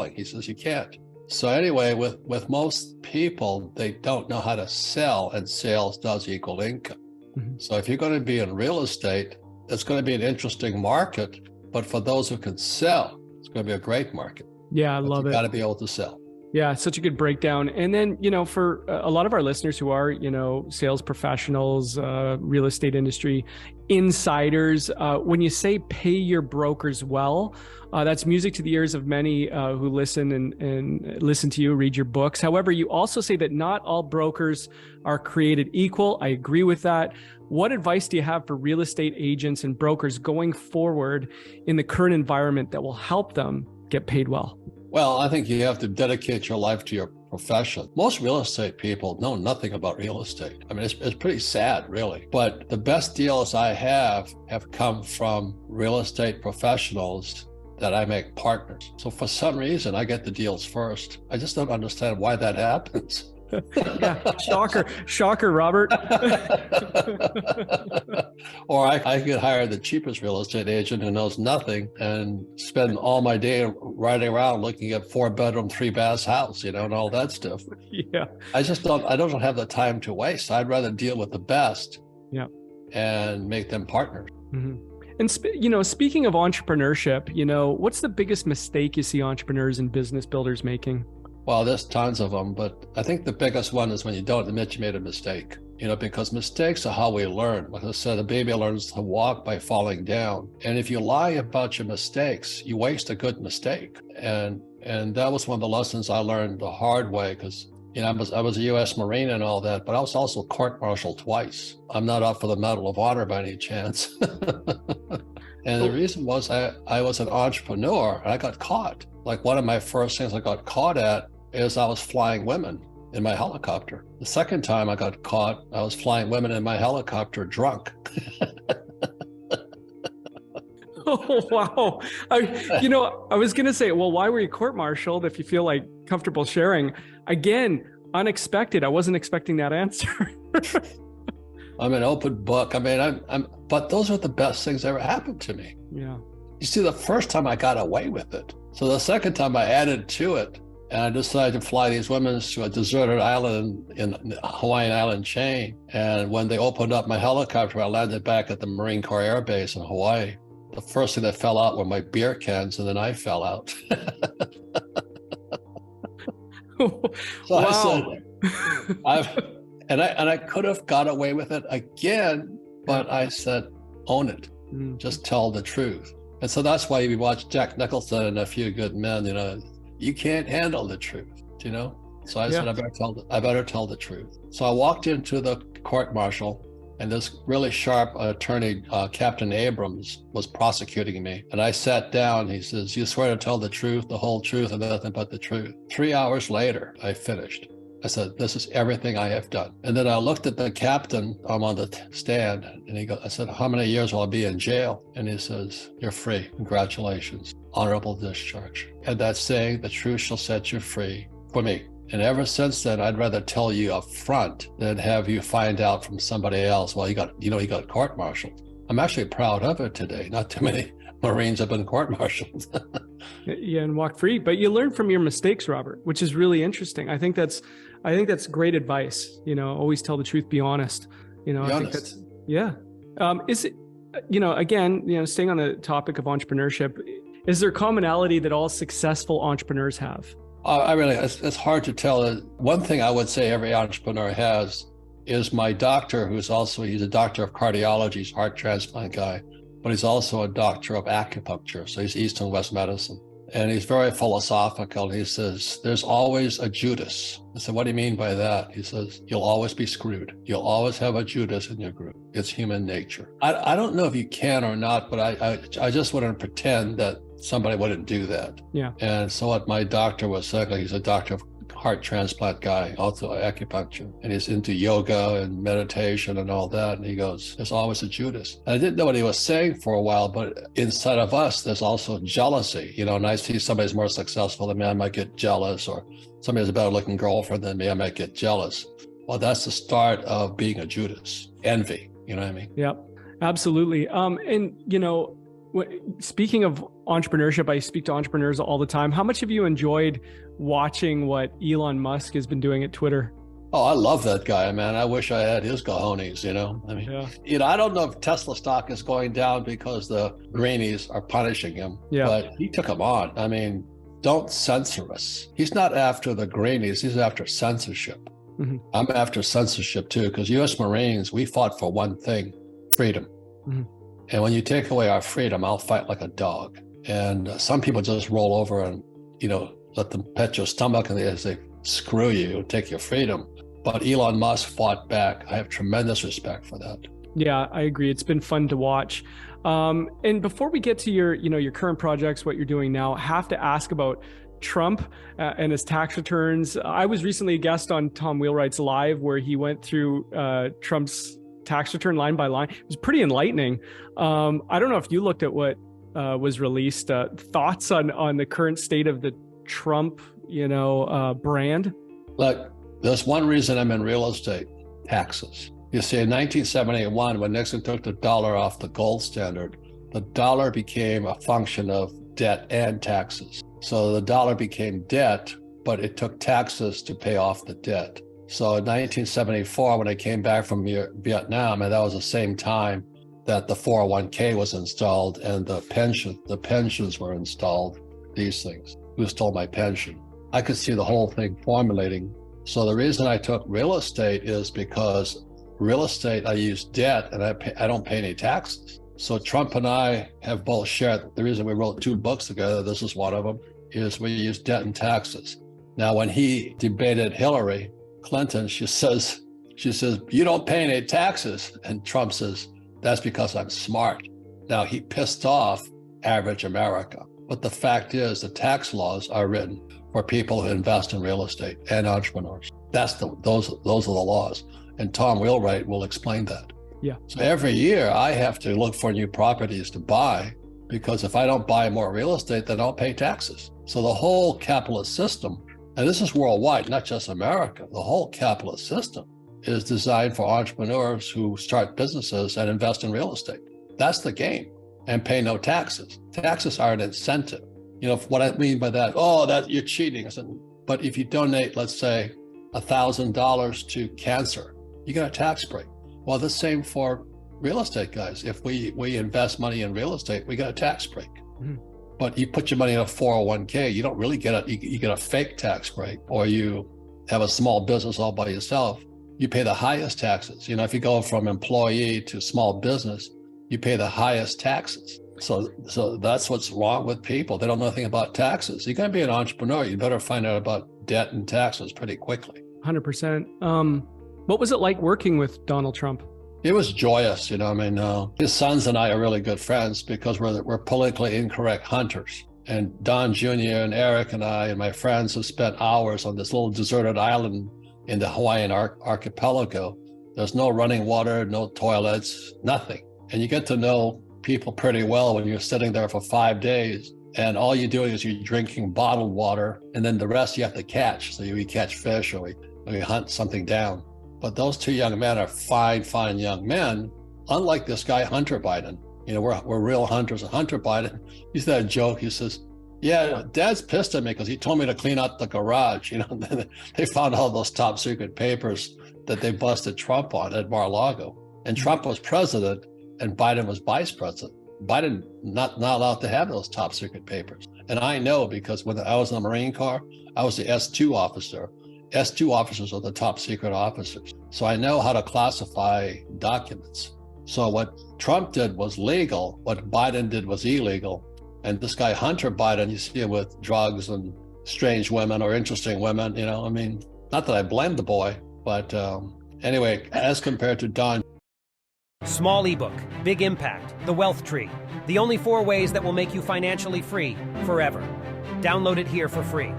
He says, you can't. So anyway, with most people, they don't know how to sell, and sales does equal income. Mm-hmm. So if you're going to be in real estate, it's going to be an interesting market, but for those who can sell, it's going to be a great market. Yeah, I love it. You got to be able to sell. Yeah, such a good breakdown. And then, for a lot of our listeners who are, sales professionals, real estate industry insiders, when you say pay your brokers well, that's music to the ears of many who listen and listen to you, read your books. However, you also say that not all brokers are created equal. I agree with that. What advice do you have for real estate agents and brokers going forward in the current environment that will help them get paid well? Well, I think you have to dedicate your life to your profession. Most real estate people know nothing about real estate. I mean, it's pretty sad, really. But the best deals I have come from real estate professionals that I make partners. So for some reason, I get the deals first. I just don't understand why that happens. Yeah, shocker, Robert. Or I could hire the cheapest real estate agent who knows nothing and spend all my day riding around looking at 4-bedroom, 3-bath house, and all that stuff. Yeah. I don't have the time to waste. I'd rather deal with the best. Yeah. And make them partners. Mm-hmm. And speaking of entrepreneurship, what's the biggest mistake you see entrepreneurs and business builders making? Well, there's tons of them, but I think the biggest one is when you don't admit you made a mistake, because mistakes are how we learn. Like I said, a baby learns to walk by falling down. And if you lie about your mistakes, you waste a good mistake. And that was one of the lessons I learned the hard way, because I was a U.S. Marine and all that, but I was also court-martialed twice. I'm not up for the Medal of Honor by any chance. And the reason was I was an entrepreneur and I got caught. Like one of my first things I got caught at is I was flying women in my helicopter. The second time I got caught, I was flying women in my helicopter drunk. Oh, wow. I was going to say, well, why were you court-martialed if you feel like comfortable sharing? Again, unexpected. I wasn't expecting that answer. I'm an open book. I mean, but those are the best things that ever happened to me. Yeah. You see, the first time I got away with it. So the second time I added to it, and I decided to fly these women to a deserted island in the Hawaiian island chain. And when they opened up my helicopter, I landed back at the Marine Corps Air Base in Hawaii. The first thing that fell out were my beer cans, and then I fell out. So wow. I said, I could have got away with it again, but I said, own it. Just tell the truth. And so that's why you watch Jack Nicholson and A Few Good Men, you can't handle the truth, So I said, I better tell the truth. So I walked into the court martial, and this really sharp attorney, Captain Abrams, was prosecuting me. And I sat down. He says, you swear to tell the truth, the whole truth, and nothing but the truth. 3 hours later, I finished. I said, this is everything I have done. And then I looked at the captain. I'm on the stand, and I said, how many years will I be in jail? And he says, you're free. Congratulations. Honorable discharge. And that's saying the truth shall set you free for me. And ever since then, I'd rather tell you up front than have you find out from somebody else, well, he got court-martialed. I'm actually proud of it today. Not too many Marines have been court-martialed. Yeah, and walk free. But you learn from your mistakes, Robert, which is really interesting. I think that's great advice. Always tell the truth, be honest. I think that's, yeah. Is it, again, staying on the topic of entrepreneurship, is there commonality that all successful entrepreneurs have? It's hard to tell. One thing I would say every entrepreneur has is my doctor, he's a doctor of cardiology, he's a heart transplant guy, but he's also a doctor of acupuncture. So he's East and West medicine. And he's very philosophical. He says, there's always a Judas. I said, what do you mean by that? He says, you'll always be screwed. You'll always have a Judas in your group. It's human nature. I don't know if you can or not, but I just wouldn't pretend that somebody wouldn't do that. Yeah. And so what my doctor was saying, he's a doctor of heart transplant guy, also acupuncture, and he's into yoga and meditation and all that. And he goes, there's always a Judas. And I didn't know what he was saying for a while, but inside of us, there's also jealousy. And I see somebody's more successful than me, I might get jealous, or somebody has a better looking girlfriend than me, I might get jealous. Well, that's the start of being a Judas, envy. You know what I mean? Yeah, absolutely. And Speaking of entrepreneurship, I speak to entrepreneurs all the time. How much have you enjoyed watching what Elon Musk has been doing at Twitter? Oh, I love that guy, man. I wish I had his cojones, I don't know if Tesla stock is going down because the greenies are punishing him, but he took them on. I mean, don't censor us. He's not after the greenies. He's after censorship. Mm-hmm. I'm after censorship too, because U.S. Marines, we fought for one thing, freedom. Mm-hmm. And when you take away our freedom, I'll fight like a dog. And some people just roll over and, let them pet your stomach and they say, screw you, take your freedom. But Elon Musk fought back. I have tremendous respect for that. Yeah, I agree. It's been fun to watch. And before we get to your current projects, what you're doing now, I have to ask about Trump and his tax returns. I was recently a guest on Tom Wheelwright's Live where he went through Trump's tax return line by line. It was pretty enlightening. I don't know if you looked at what was released. Thoughts on the current state of the Trump, brand? Look, there's one reason I'm in real estate: taxes. You see, in 1971, when Nixon took the dollar off the gold standard, the dollar became a function of debt and taxes. So the dollar became debt, but it took taxes to pay off the debt. So in 1974, when I came back from Vietnam, and that was the same time that the 401k was installed and the pensions were installed, these things. Who stole my pension? I could see the whole thing formulating. So the reason I took real estate is because real estate, I use debt and I don't pay any taxes. So Trump and I have both shared, the reason we wrote 2 books together, this is one of them, is we use debt and taxes. Now, when he debated Hillary Clinton, she says, you don't pay any taxes. And Trump says, that's because I'm smart. Now, he pissed off average America. But the fact is, the tax laws are written for people who invest in real estate and entrepreneurs. Those are the laws. And Tom Wheelwright will explain that. Yeah. So every year I have to look for new properties to buy, because if I don't buy more real estate, then I'll pay taxes. So the whole capitalist system, and this is worldwide, not just America, the whole capitalist system is designed for entrepreneurs who start businesses and invest in real estate. That's the game, and pay no taxes. Taxes are an incentive. What I mean by that, that you're cheating. I said, but if you donate, let's say, $1,000 to cancer, you get a tax break. Well, the same for real estate, guys. If we invest money in real estate, we get a tax break. Mm-hmm. But you put your money in a 401k, you don't really get you get a fake tax break, or you have a small business all by yourself, you pay the highest taxes. If you go from employee to small business, you pay the highest taxes. So that's what's wrong with people. They don't know anything about taxes. You're going to be an entrepreneur, you better find out about debt and taxes pretty quickly. 100%. What was it like working with Donald Trump? It was joyous, his sons and I are really good friends because we're politically incorrect hunters. And Don Jr. and Eric and I and my friends have spent hours on this little deserted island in the Hawaiian archipelago. There's no running water, no toilets, nothing. And you get to know people pretty well when you're sitting there for 5 days. And all you're doing is you're drinking bottled water, and then the rest you have to catch. So we catch fish or we hunt something down. But those 2 young men are fine young men, unlike this guy, Hunter Biden. We're real hunters. And Hunter Biden, he's that joke. He says, yeah, Dad's pissed at me because he told me to clean out the garage. They found all those top secret papers that they busted Trump on at Mar-a-Lago. And Trump was president and Biden was vice president. Biden not allowed to have those top secret papers. And I know because when I was in the Marine Corps, I was the S2 officer. S2 officers are the top secret officers. So I know how to classify documents. So what Trump did was legal, what Biden did was illegal. And this guy, Hunter Biden, you see him with drugs and strange women or interesting women, not that I blame the boy, but anyway, as compared to Don. Small ebook, big impact, The Wealth Tree. The only 4 ways that will make you financially free forever. Download it here for free.